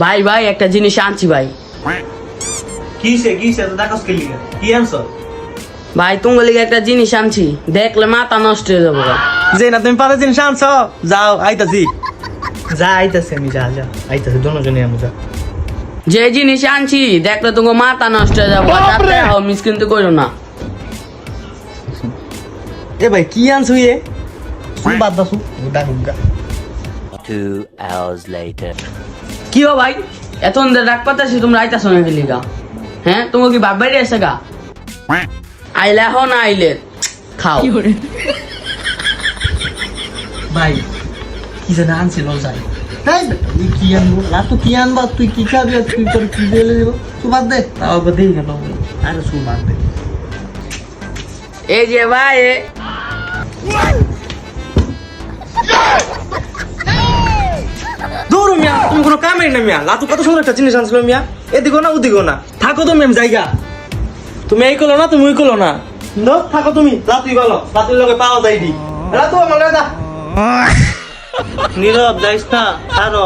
ভাই ভাই একটা জিনিস আনছি ভাই। কিসে তো দেখাস কে লিগা কি আনছো? ভাই তোমার লিগে একটা জিনিস আনছি, দেখলে মাথা নষ্ট হয়ে যাবো গা। যে না তুমি পারে জিনিস আনছো, যাও আইতাছি। যা আইতাছি আমি, যা আইতাছি দুজনে আমি যা। যে জিনিস আনছি দেখলে তোমার মাথা নষ্ট হয়ে যাবো, তাতে মিস কিন্তু করো না। এ ভাই কি আনছো এ? তুই বাদ দাসু ডাকুগা। 2 hours later. কি হো ভাই, এত ডাক পাতাছি তোমরা আইতাছো না লিগা? হ্যাঁ তোমার কি বাপ বাইরে এসে গা? আইলে হো না আইলে খাও। ভাই কি জানা আনছিল যাই। তাই তুই কি আনবো না, তুই কি আনবা, তুই কি খাবি, তুই তোর কি দিলে দেব, তুই বাদ দে। তাও বাদ দেই গেল, আরে শুন বাদ দে। এই যে ভাই দূর মিয়া, তুমি কোনো কামেই না মিয়া। লাতু কত সুন্দর একটা জিনিস আনছিল মিয়া, এদিকো না ওদিকো না। থাকো তুমি, আমি জায়গা। তুমি এই করলো না, তুমি ওই করলো না। নো থাকো তুমি, লাতুই বলো, লাতুর লগে পাওয়া যায় দি। লাতু আমার দাদা নীরব যাইস না, ছাড়ো।